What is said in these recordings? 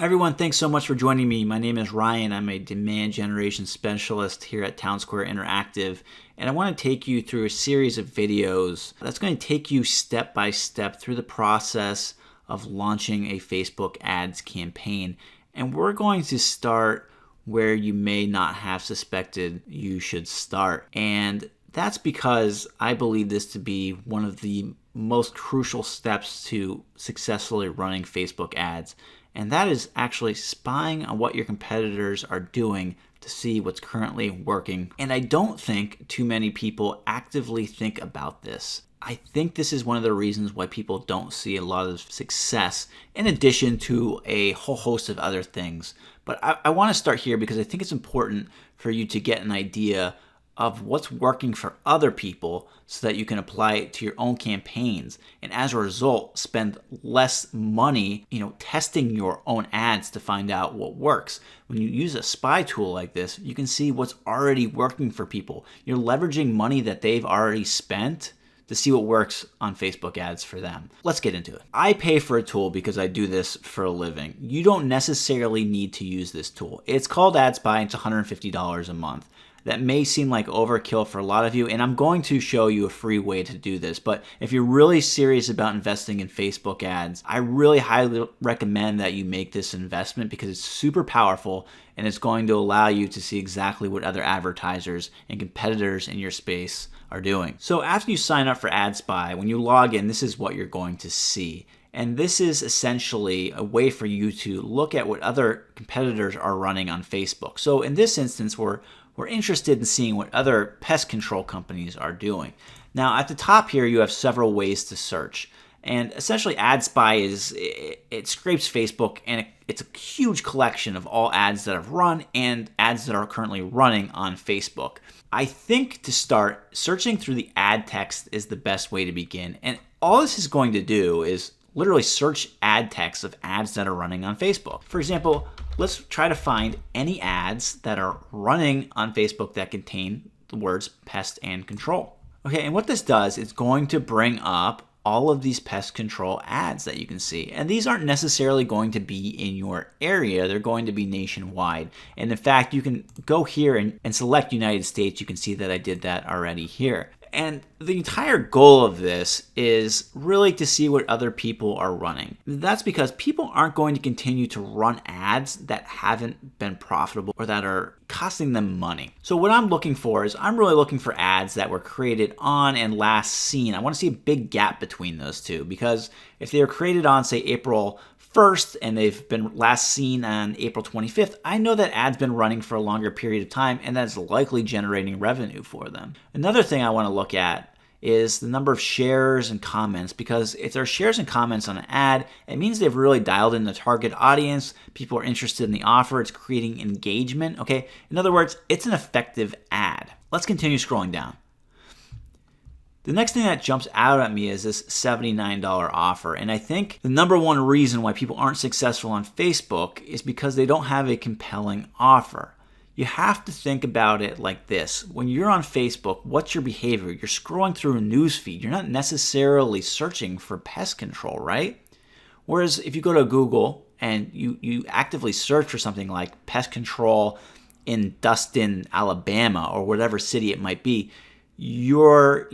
Hi everyone, thanks so much for joining me. My name is Ryan. I'm a demand generation specialist here at Townsquare Interactive, and I want to take you through a series of videos that's going to take you step by step through the process of launching a Facebook ads campaign. And we're going to start where you may not have suspected you should start. And that's because I believe this to be one of the most crucial steps to successfully running Facebook ads. And that is actually spying on what your competitors are doing to see what's currently working. And I don't think too many people actively think about this. I think this is one of the reasons why people don't see a lot of success, in addition to a whole host of other things. But I want to start here because I think it's important for you to get an idea of what's working for other people so that you can apply it to your own campaigns, and as a result spend less money testing your own ads to find out what works. When you use a spy tool like this, you can see what's already working for people. You're leveraging money that they've already spent to see what works on Facebook ads for them. Let's get into it. I pay for a tool because I do this for a living. You don't necessarily need to use this tool. It's called AdSpy. It's $150 a month. That may seem like overkill for a lot of you, and I'm going to show you a free way to do this. But if you're really serious about investing in Facebook ads, I really highly recommend that you make this investment because it's super powerful and it's going to allow you to see exactly what other advertisers and competitors in your space are doing. So after you sign up for AdSpy, when you log in, this is what you're going to see. And this is essentially a way for you to look at what other competitors are running on Facebook. So in this instance, we're interested in seeing what other pest control companies are doing. Now at the top here, you have several ways to search. And essentially AdSpy it scrapes Facebook, and it's a huge collection of all ads that have run and ads that are currently running on Facebook. I think to start, searching through the ad text is the best way to begin. And all this is going to do is literally search ad text of ads that are running on Facebook. For example, let's try to find any ads that are running on Facebook that contain the words pest and control. Okay, and what this does is going to bring up all of these pest control ads that you can see. And these aren't necessarily going to be in your area. They're going to be nationwide. And in fact, you can go here and select United States. You can see that I did that already here. And the entire goal of this is really to see what other people are running. That's because people aren't going to continue to run ads that haven't been profitable or that are costing them money. So what I'm looking for is I'm really looking for ads that were created on and last seen. I want to see a big gap between those two, because if they were created on, say, April 1st and they've been last seen on April 25th, I know that ad's been running for a longer period of time, and that's likely generating revenue for them. Another thing I want to look at is the number of shares and comments, because if there are shares and comments on an ad, it means they've really dialed in the target audience. People are interested in the offer. It's creating engagement. Okay, in other words, it's an effective ad. Let's continue scrolling down. The next thing that jumps out at me is this $79 offer. And I think the number one reason why people aren't successful on Facebook is because they don't have a compelling offer. You have to think about it like this. When you're on Facebook, what's your behavior? You're scrolling through a news feed. You're not necessarily searching for pest control, right? Whereas if you go to Google and you actively search for something like pest control in Dustin, Alabama, or whatever city it might be, you're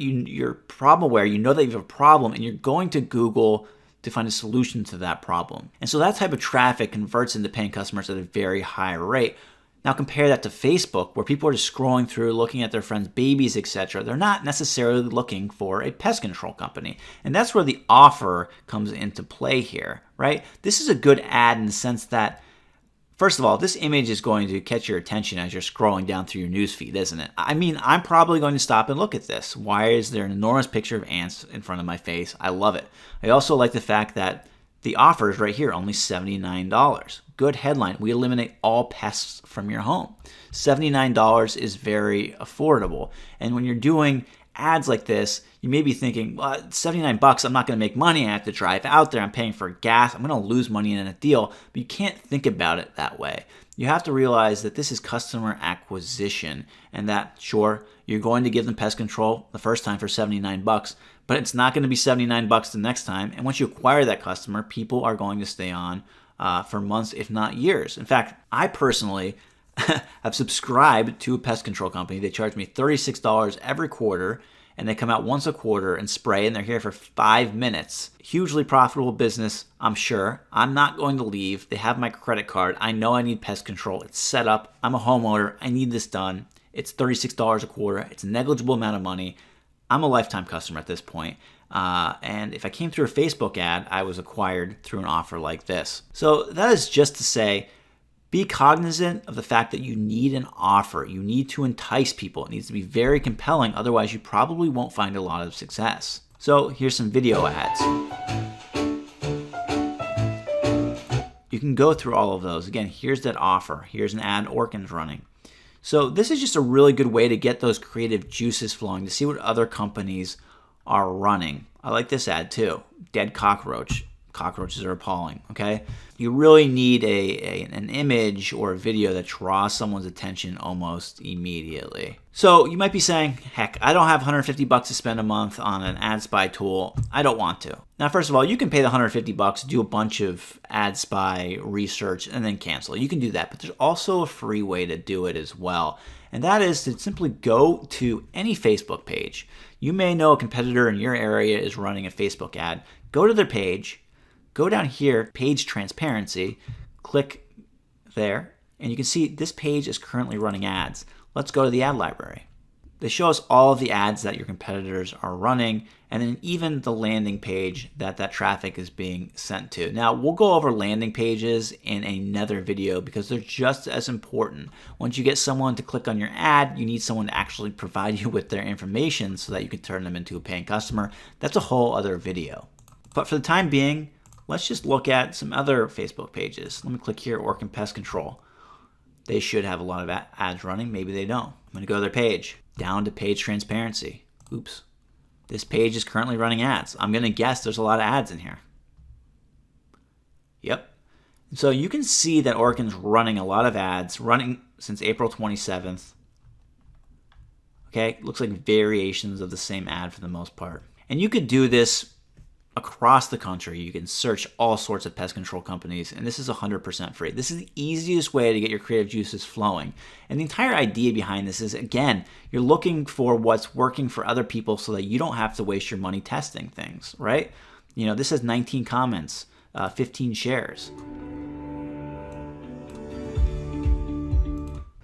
problem aware. You know that you have a problem, and you're going to Google to find a solution to that problem. And so that type of traffic converts into paying customers at a very high rate. Now compare that to Facebook, where people are just scrolling through, looking at their friends' babies, etc. They're not necessarily looking for a pest control company. And that's where the offer comes into play here, right? This is a good ad in the sense that, first of all, this image is going to catch your attention as you're scrolling down through your newsfeed, isn't it? I mean, I'm probably going to stop and look at this. Why is there an enormous picture of ants in front of my face? I love it. I also like the fact that the offer is right here, only $79. Good headline. We eliminate all pests from your home. $79 is very affordable. And when you're doing ads like this, you may be thinking, well, $79, I'm not going to make money. I have to drive out there. I'm paying for gas. I'm going to lose money in a deal. But you can't think about it that way. You have to realize that this is customer acquisition, and that, sure, you're going to give them pest control the first time for $79, but it's not going to be $79 the next time. And once you acquire that customer, people are going to stay on for months, if not years. In fact, I personally have subscribed to a pest control company. They charge me $36 every quarter, and they come out once a quarter and spray, and they're here for 5 minutes. Hugely profitable business, I'm sure. I'm not going to leave. They have my credit card. I know I need pest control. It's set up. I'm a homeowner. I need this done. It's $36 a quarter. It's a negligible amount of money. I'm a lifetime customer at this point. And if I came through a Facebook ad, I was acquired through an offer like this. So that is just to say, be cognizant of the fact that you need an offer. You need to entice people. It needs to be very compelling. Otherwise, you probably won't find a lot of success. So here's some video ads. You can go through all of those. Again, here's that offer. Here's an ad Orkin's running. So this is just a really good way to get those creative juices flowing, to see what other companies are running. I like this ad too. Dead cockroach. Cockroaches are appalling, okay? You really need an image or a video that draws someone's attention almost immediately. So you might be saying, heck, I don't have $150 to spend a month on an ad spy tool. I don't want to. Now, first of all, you can pay the $150, do a bunch of ad spy research, and then cancel. You can do that, but there's also a free way to do it as well. And that is to simply go to any Facebook page. You may know a competitor in your area is running a Facebook ad. Go to their page. Go down here, page transparency, click there, and you can see this page is currently running ads. Let's go to the ad library. They show us all of the ads that your competitors are running, and then even the landing page that traffic is being sent to. Now, we'll go over landing pages in another video because they're just as important. Once you get someone to click on your ad, you need someone to actually provide you with their information so that you can turn them into a paying customer. That's a whole other video. But for the time being, let's just look at some other Facebook pages. Let me click here, Orkin Pest Control. They should have a lot of ads running. Maybe they don't. I'm going to go to their page, down to page transparency. Oops. This page is currently running ads. I'm going to guess there's a lot of ads in here. Yep. So you can see that Orkin's running a lot of ads, running since April 27th. Okay, looks like variations of the same ad for the most part. And you could do this across the country. You can search all sorts of pest control companies, and this is 100% free. This is the easiest way to get your creative juices flowing. And the entire idea behind this is, again, you're looking for what's working for other people so that you don't have to waste your money testing things, right? You know, this has 19 comments, 15 shares.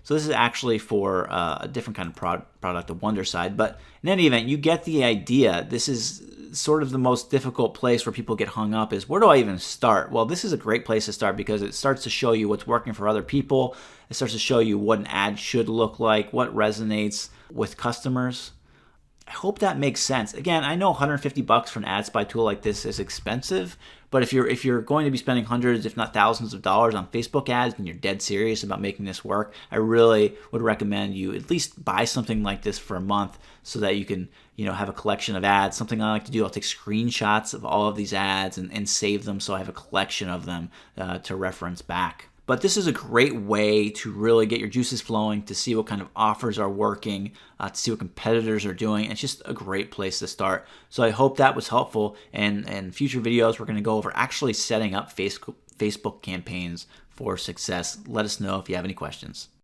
So this is actually for a different kind of product, the Wondercide. But in any event, you get the idea. This is sort of the most difficult place where people get hung up is, where do I even start? Well, this is a great place to start because it starts to show you what's working for other people. It starts to show you what an ad should look like, what resonates with customers. I hope that makes sense. Again, I know $150 for an ad spy tool like this is expensive, but if you're going to be spending hundreds, if not thousands of dollars on Facebook ads and you're dead serious about making this work, I really would recommend you at least buy something like this for a month so that you can, have a collection of ads. Something I like to do, I'll take screenshots of all of these ads and save them so I have a collection of them to reference back. But this is a great way to really get your juices flowing, to see what kind of offers are working, to see what competitors are doing. It's just a great place to start. So I hope that was helpful. And in future videos, we're going to go over actually setting up Facebook campaigns for success. Let us know if you have any questions.